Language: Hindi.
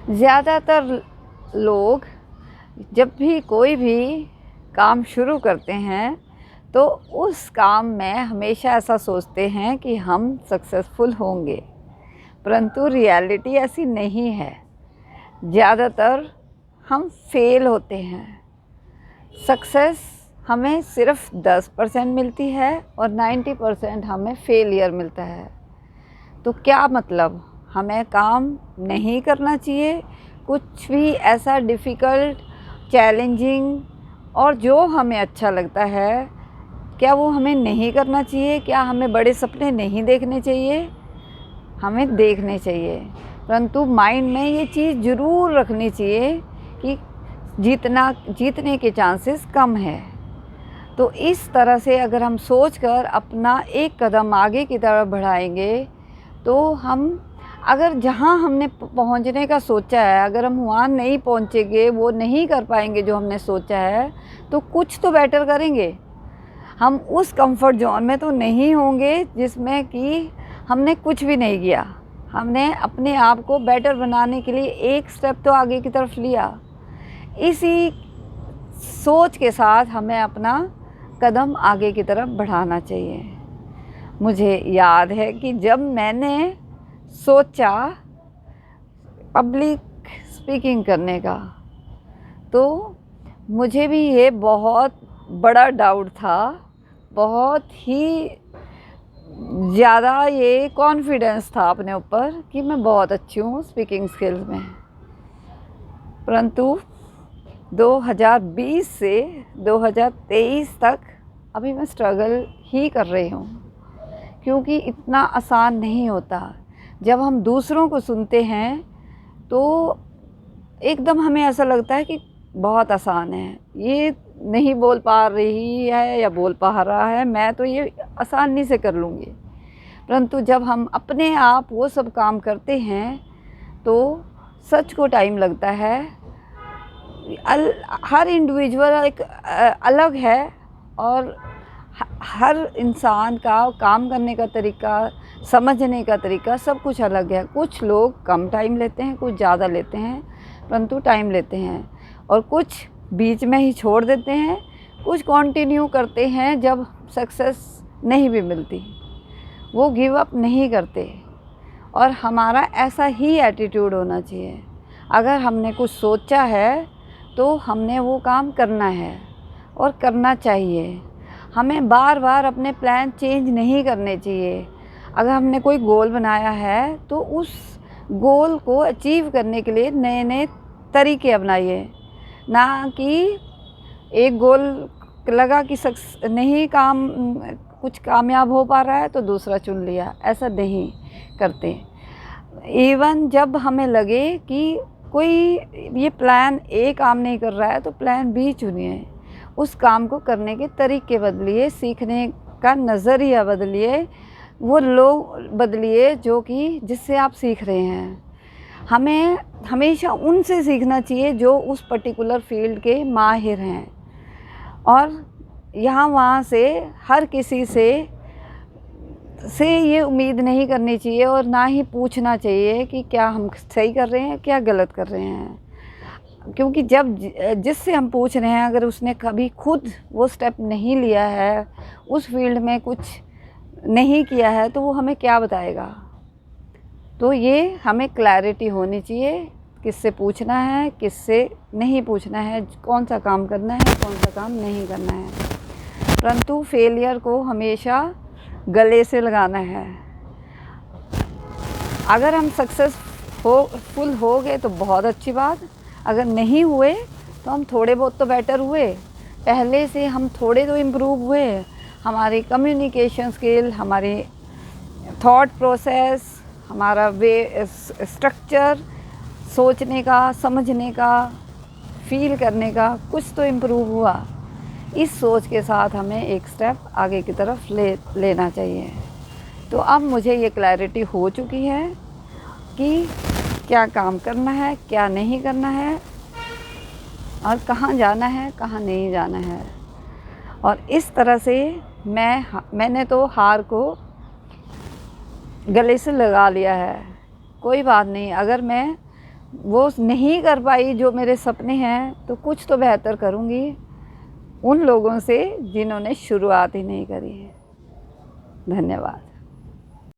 ज़्यादातर लोग जब भी कोई भी काम शुरू करते हैं तो उस काम में हमेशा ऐसा सोचते हैं कि हम सक्सेसफुल होंगे, परंतु रियलिटी ऐसी नहीं है। ज़्यादातर हम फेल होते हैं। सक्सेस हमें सिर्फ 10% मिलती है और 90% हमें फेलियर मिलता है। तो क्या मतलब, हमें काम नहीं करना चाहिए, कुछ भी ऐसा डिफ़िकल्ट, चैलेंजिंग और जो हमें अच्छा लगता है, क्या वो हमें नहीं करना चाहिए? क्या हमें बड़े सपने नहीं देखने चाहिए? हमें देखने चाहिए, परंतु माइंड में ये चीज़ ज़रूर रखनी चाहिए कि जीतने के चांसेस कम है। तो इस तरह से अगर हम सोचकर अपना एक कदम आगे की तरफ बढ़ाएंगे तो हम, अगर जहाँ हमने पहुँचने का सोचा है, अगर हम वहाँ नहीं पहुँचेंगे, वो नहीं कर पाएंगे जो हमने सोचा है, तो कुछ तो बेटर करेंगे। हम उस कंफर्ट जोन में तो नहीं होंगे जिसमें कि हमने कुछ भी नहीं किया। हमने अपने आप को बेटर बनाने के लिए एक स्टेप तो आगे की तरफ लिया। इसी सोच के साथ हमें अपना कदम आगे की तरफ बढ़ाना चाहिए। मुझे याद है कि जब मैंने सोचा पब्लिक स्पीकिंग करने का, तो मुझे भी ये बहुत बड़ा डाउट था, बहुत ही ज़्यादा ये कॉन्फिडेंस था अपने ऊपर कि मैं बहुत अच्छी हूँ स्पीकिंग स्किल्स में। परंतु 2020 से 2023 तक अभी मैं स्ट्रगल ही कर रही हूँ, क्योंकि इतना आसान नहीं होता। जब हम दूसरों को सुनते हैं तो एकदम हमें ऐसा लगता है कि बहुत आसान है, ये नहीं बोल पा रही है या बोल पा रहा है, मैं तो ये आसानी से कर लूँगी। परंतु जब हम अपने आप वो सब काम करते हैं तो सच को टाइम लगता है। हर इंडिविजुअल एक अलग है और हर इंसान का काम करने का तरीका, समझने का तरीका सब कुछ अलग है। कुछ लोग कम टाइम लेते हैं, कुछ ज़्यादा लेते हैं, परंतु टाइम लेते हैं, और कुछ बीच में ही छोड़ देते हैं, कुछ कंटिन्यू करते हैं। जब सक्सेस नहीं भी मिलती वो गिव अप नहीं करते। और हमारा ऐसा ही एटीट्यूड होना चाहिए। अगर हमने कुछ सोचा है तो हमने वो काम करना है और करना चाहिए। हमें बार बार अपने प्लान चेंज नहीं करने चाहिए। अगर हमने कोई गोल बनाया है तो उस गोल को अचीव करने के लिए नए नए तरीके अपनाइए, ना कि एक गोल लगा कि नहीं काम कुछ कामयाब हो पा रहा है तो दूसरा चुन लिया। ऐसा नहीं करते। इवन जब हमें लगे कि कोई ये प्लान ए काम नहीं कर रहा है तो प्लान बी चुनिए। उस काम को करने के तरीके बदलिए, सीखने का नज़रिया बदलिए, वो लोग बदलिए जो कि जिससे आप सीख रहे हैं। हमें हमेशा उनसे सीखना चाहिए जो उस पर्टिकुलर फील्ड के माहिर हैं, और यहाँ वहाँ से हर किसी से ये उम्मीद नहीं करनी चाहिए और ना ही पूछना चाहिए कि क्या हम सही कर रहे हैं, क्या गलत कर रहे हैं। क्योंकि जब जिससे हम पूछ रहे हैं अगर उसने कभी खुद वो स्टेप नहीं लिया है, उस फील्ड में कुछ नहीं किया है, तो वो हमें क्या बताएगा। तो ये हमें क्लैरिटी होनी चाहिए, किससे पूछना है, किससे नहीं पूछना है, कौन सा काम करना है, कौन सा काम नहीं करना है। परंतु फेलियर को हमेशा गले से लगाना है। अगर हम सक्सेसफुल हो गए तो बहुत अच्छी बात, अगर नहीं हुए तो हम थोड़े बहुत तो बेटर हुए, पहले से हम थोड़े तो इम्प्रूव हुए। हमारी कम्युनिकेशन स्किल, हमारी थॉट प्रोसेस, हमारा वे स्ट्रक्चर, सोचने का, समझने का, फील करने का कुछ तो इम्प्रूव हुआ। इस सोच के साथ हमें एक स्टेप आगे की तरफ लेना चाहिए। तो अब मुझे ये क्लैरिटी हो चुकी है कि क्या काम करना है, क्या नहीं करना है, और जाना है, कहाँ नहीं जाना है। और इस तरह से मैंने तो हार को गले से लगा लिया है। कोई बात नहीं, अगर मैं वो नहीं कर पाई जो मेरे सपने हैं, तो कुछ तो बेहतर करूँगी उन लोगों से जिन्होंने शुरुआत ही नहीं करी है। धन्यवाद।